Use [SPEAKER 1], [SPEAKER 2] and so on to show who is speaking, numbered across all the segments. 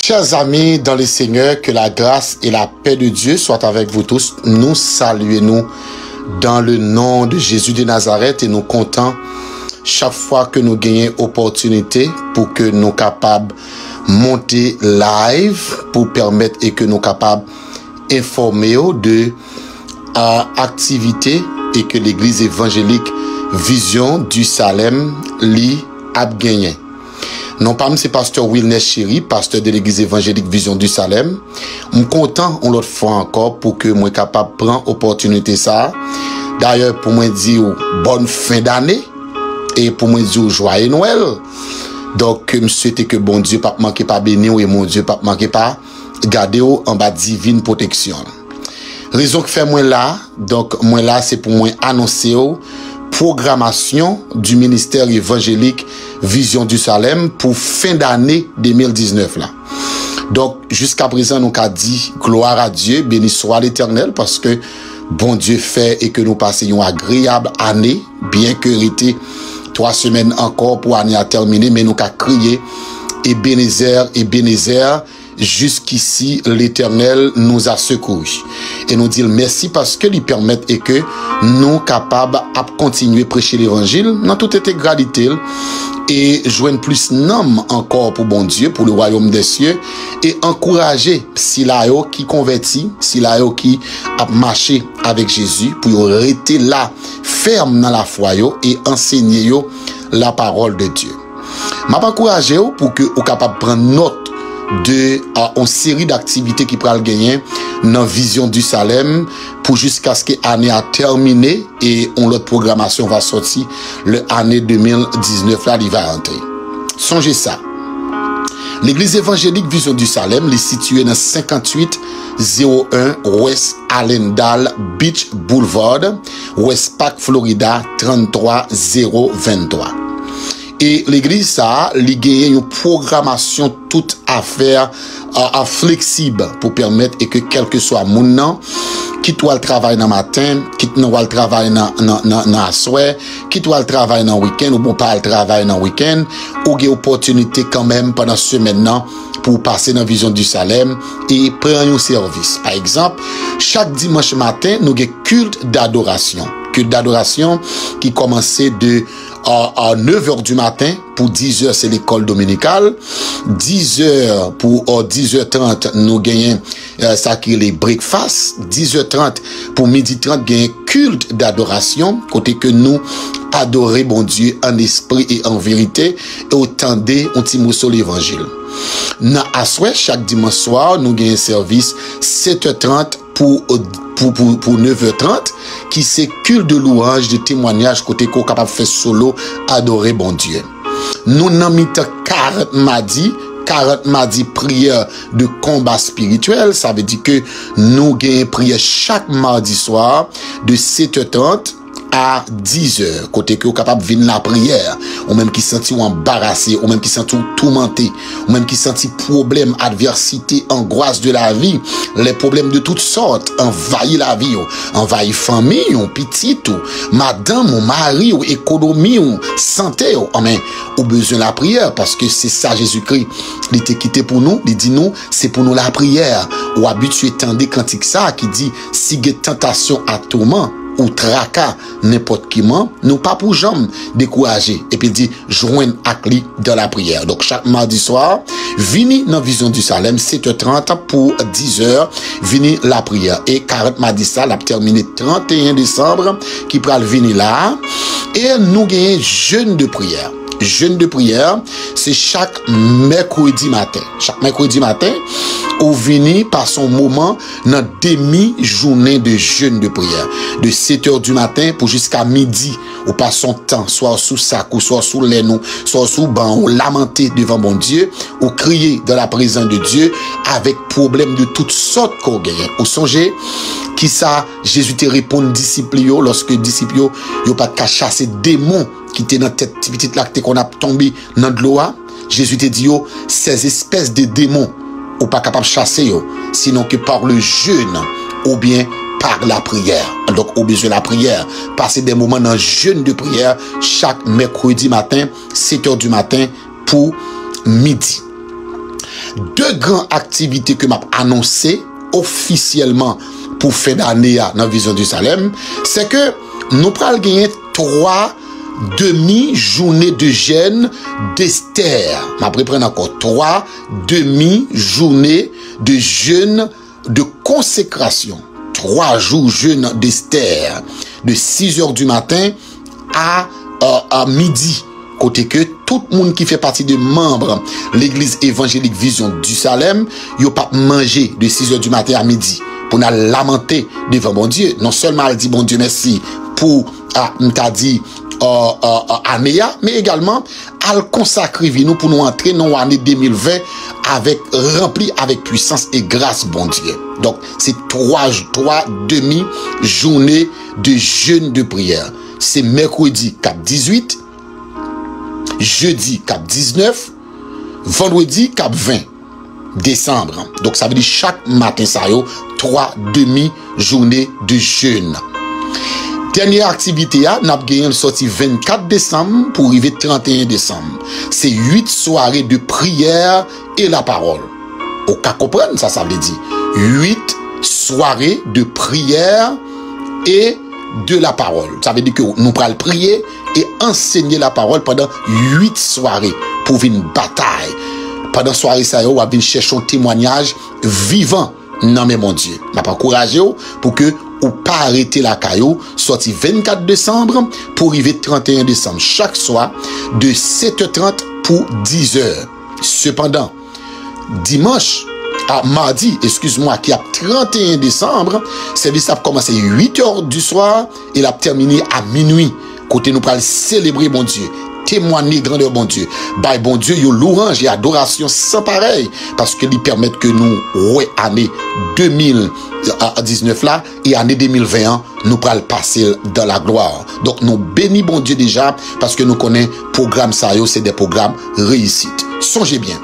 [SPEAKER 1] Chers amis dans le Seigneur, que la grâce et la paix de Dieu soient avec vous tous. Nous saluons dans le nom de Jésus de Nazareth et nous comptons chaque fois que nous gagnons opportunité pour que nous capables monter live pour permettre et que nous capables informer de activité et que l'église évangélique Vision du Salem a gagné. Non pas c'est pasteur Wilner Chéri, pasteur de l'église évangélique Vision du Salem. Je suis content une autre fois encore pour que moi capable prendre opportunité ça. D'ailleurs pour moi dire bonne fin d'année et pour moi dire joyeux Noël. Donc je souhaite que bon Dieu pas manquer pas bénir et mon Dieu pas manquer pas garder en bas divine protection. Raison que fait moi là, donc moi là c'est pour moi annoncer programmation du ministère évangélique Vision du Salem pour fin d'année 2019 là. Donc jusqu'à présent nous avons dit gloire à Dieu, béni soit l'Éternel parce que bon Dieu fait et que nous passions une agréable année, bien que était 3 semaines encore pour l'année à terminer, mais nous avons crié Ebenezer, jusqu'ici l'Éternel nous a secourus. Et nous disons merci parce que lui permettent et que nous capables à continuer à prêcher l'évangile dans toute intégralité et joindre plus d'hommes encore pour bon Dieu, pour le royaume des cieux et encourager si là qui convertit, si là qui a marché avec Jésus pour rester là ferme dans la foi et enseigner la parole de Dieu. M'a encouragé pour que vous capable prendre note de une série d'activités qui pourra gagner dans Vision du Salem pour jusqu'à ce que l'année a terminé et l'autre programmation va sortir l'année 2019 là il va entrer. Songez ça. L'église évangélique Vision du Salem est située dans 5801 West Allendale Beach Boulevard, West Park, Florida 33023. Et l'église ça, il gagne une programmation toute affaire flexible pour permettre et que quel que soit mon nom, qui doit le travail dans le matin, qui doit le travail dans la soirée, qui doit le travail dans le week-end, ou bon pas le travail dans le week-end, ou il y a opportunité quand même pendant ce maintenant pour passer dans Vision du Salem et prendre un service. Par exemple, chaque dimanche matin, nous avons culte d'adoration. Culte d'adoration qui commençait de à 9h du matin, pour 10h c'est l'école dominicale, 10h pour 10h30 nous gagnons ça qui est les breakfast, 10h30 pour midi 30 gagnons culte d'adoration, côté que nous adorer bon Dieu en esprit et en vérité et autant de un petit mot sur l'évangile. Dans Aswè, chaque dimanche soir, nous gagnons service 7h30 pour 9h30 qui c'est culte de louange, de témoignage côté qu'on capable faire solo adorer bon Dieu. Nous n'avons 40 mardis prière de combat spirituel, ça veut dire que nous gagnons prière chaque mardi soir de 7h30 à 10h, côté que vous capable de venir la prière, ou même qui senti embarrassé, ou même qui senti tourmenté, ou même qui senti problème, adversité, angoisse de la vie, les problèmes de toutes sortes, envahir la vie, envahir famille, ou petite, ou madame, ou mari, ou économie, ou santé, ou besoin de la prière, parce que c'est ça Jésus-Christ, il était quitté pour nous, il dit nous, c'est pour nous la prière, ou habitué tendez cantique ça, qui dit, si il y a tentation à tourment, ou tracas n'importe qui nous pas pour jamais décourager et puis dit joindre avec lui dans la prière. Donc chaque mardi soir venez dans Vision du Salem 7h30 pour 10h venez la prière et 40 mardi ça l'a terminé 31 décembre qui pral venir là et nous gagnons jeûne de prière. Jeûne de prière, c'est chaque mercredi matin. Chaque mercredi matin, on vient par son moment dans demi-journée de jeûne de prière. De 7h du matin pour jusqu'à midi, on passe son temps, soit sous sac, ou soit sous les noms, soit sous banc, on lamenter devant mon Dieu, ou crier dans la présence de Dieu avec problème de toutes sortes qu'on gagne. Ou songez, qui ça, Jésus te répond disciples lorsque disciples yo pas qu'à chasser démons qui étaient dans tête petite là qu'on a tombé dans de l'eau. Jésus te dit yo ces espèces de démons ou pas capable chasser yo sinon que par le jeûne ou bien par la prière. Donc au besoin de la prière, passer des moments dans jeûne de prière chaque mercredi matin 7h du matin pour midi. deux grandes activités que m'a annoncé officiellement pour fin d'année dans Vision du Salem, c'est que nous pral gagner 3 demi-journées de jeûne d'Esther. M'a prendre encore 3 demi-journées de jeûne de consécration. 3 jours jeûne d'Esther de 6h du matin à midi. Côté que tout le monde qui fait partie de membres l'église évangélique Vision du Salem, yo pas manger de 6h du matin à midi pour nous lamenter devant bon Dieu. Non seulement elle dit bon Dieu merci pour m'ta dit Anéa, mais également à consacrer nous pour nous entrer dans l'année 2020 avec rempli avec puissance et grâce bon Dieu. Donc c'est 3 demi-journées de jeûne de prière. C'est mercredi cap 18, jeudi cap 19, vendredi cap 20 décembre. Donc ça veut dire chaque matin ça yo 3 demi-journées de jeûne. Dernière activité, nous avons gagné sorti 24 décembre pour arriver 31 décembre. C'est 8 soirées de prière et la parole. Au cas comprendre, ça veut dire 8 soirées de prière et de la parole. Ça veut dire que nous allons prier et enseigner la parole pendant 8 soirées pour une bataille. Pendant soirée, ça on va venir chercher un témoignage vivant. Non mais mon Dieu, m'a pas encouragé pour que ou pas arrêter la caillou, sorti 24 décembre pour arriver 31 décembre. Chaque soir, de 7h30 pour 10h. Cependant, dimanche, à mardi, excuse-moi, qui a 31 décembre, service a commencé 8h du soir et l'a terminé à minuit. Côté nous pour célébrer bon Dieu. Témoigner grandeur bon Dieu. By bon Dieu, yo louange et adoration sans pareil. Parce que lui permettent que nous, ouais, année 2019 là, et année 2021, nous pourrons passer dans la gloire. Donc, nous bénis bon Dieu déjà, parce que nous connaissons programme ça, c'est des programmes réussites. Songez bien,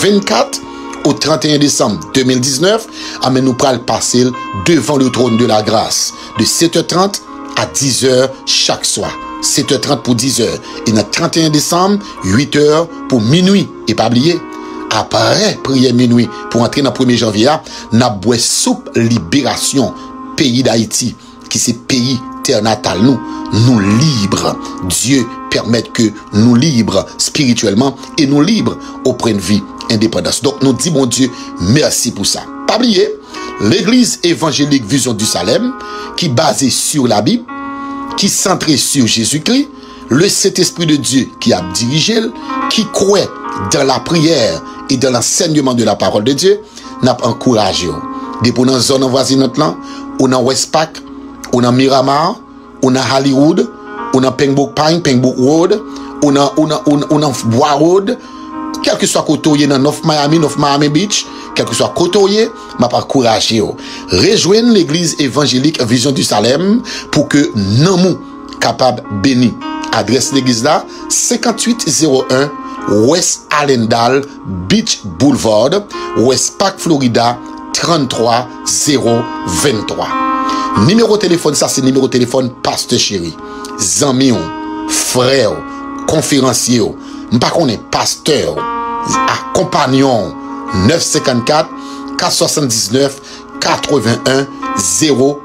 [SPEAKER 1] 24 au 31 décembre 2019, mais nous pourrons passer devant le trône de la grâce. De 7h30 à 10h chaque soir. 7h30 pour 10h. Et le 31 décembre, 8h pour minuit. Et pas oublier, après prière minuit, pour entrer dans le 1er janvier, nous avons soupe libération, pays d'Haïti, qui c'est pays terre natale, nous libres. Dieu permet que nous libres spirituellement et nous libres auprès de vie, indépendance. Donc nous disons, bon Dieu, merci pour ça. Pas oublier, l'église évangélique Vision du Salem, qui est basée sur la Bible, qui est centré sur Jésus-Christ, le Saint-Esprit de Dieu qui a dirigé, qui croit dans la prière et dans l'enseignement de la parole de Dieu, n'a pas encouragé. Depuis dans la zone voisine, on a Westpac, on a Miramar, on a Hollywood, on a Pembroke Pine, Pembroke Road, on a Bois Road, quel que soit côté dans North Miami Beach, quel que soit côté, m'a pas encouragé. Rejoignez l'église évangélique Vision du Salem pour que nous capable béni. Adresse l'église là 5801 West Allendale Beach Boulevard, Westpac, Florida 33023. Numéro de téléphone, ça c'est numéro de téléphone Pasteur Chéri. Zami, frère, conférencier, m'pas qu'on est pasteur, compagnon 954 479 81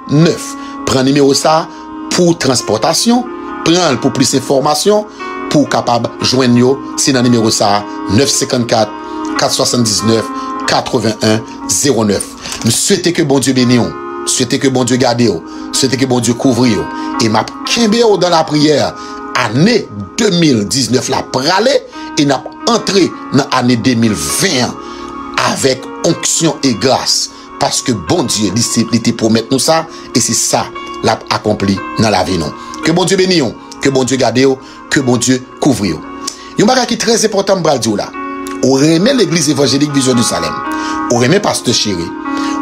[SPEAKER 1] 09. Prends numéro ça pour transportation, prends pour plus d'informations, pour capable joindre, c'est dans numéro ça 954 479 81 09. Je souhaite que bon Dieu bénisse, souhaite que bon Dieu garde, souhaite que bon Dieu couvre, et m'a kembe dans la prière année 2019 la pralé et n'a entré dans l'année 2020 avec onction et grâce, parce que bon Dieu il te promet nous ça, et c'est ça l'a accompli dans la vie. Que bon Dieu bénisse, que bon Dieu garde, que bon Dieu couvre. Yon bagay qui très important m'bral di ou là. Ou remet l'église évangélique Vision du Salem. Ou remet Pasteur Chéri.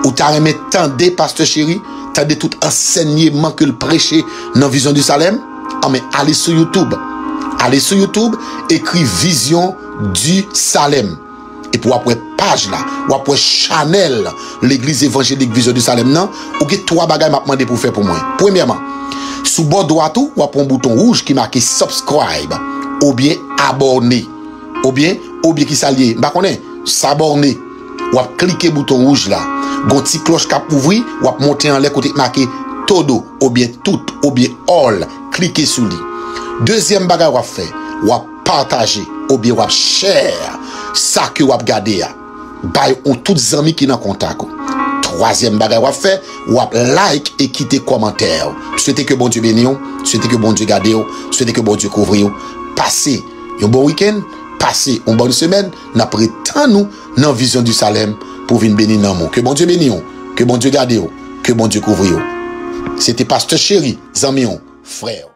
[SPEAKER 1] Ou ta remet tendez Pasteur Chéri, tendez tout enseignement que le prêcher dans Vision du Salem. Ah mais allez sur YouTube. Allez sur YouTube, écrit Vision du Salem. Et pour après page là, ou après channel l'église évangélique Vision du Salem nan, ou que 3 bagages m'a demandé pour faire pour moi. Premièrement, sous bord droit tout, ou après un bouton rouge qui marque subscribe ou bien abonner. Ou bien qui s'allie, bah connaît s'abonner. ou ap cliquer bouton rouge là. Gon ti cloche cap ouvri, ou ap monter en l'air côté marqué todo ou bien tout ou bien all, cliquez sur lui. Deuxième bagage ou ap fait, ou ap partager ou bien ou ap share ça que ou ap garder. Bay on toutes amis qui dans contact. Troisième bagage ou ap fait, ou ap like et quitter commentaire. Souhaitez que bon Dieu bénisse, souhaitez que bon Dieu garde, souhaitez que bon Dieu couvre. Passez un bon week-end, passez une bonne semaine, n'après tant nous dans vision du Salem pour venir bénir dans mon. Que bon Dieu bénisse, que bon Dieu garde, que bon Dieu couvre. C'était Pasteur Chéri, amis, frère.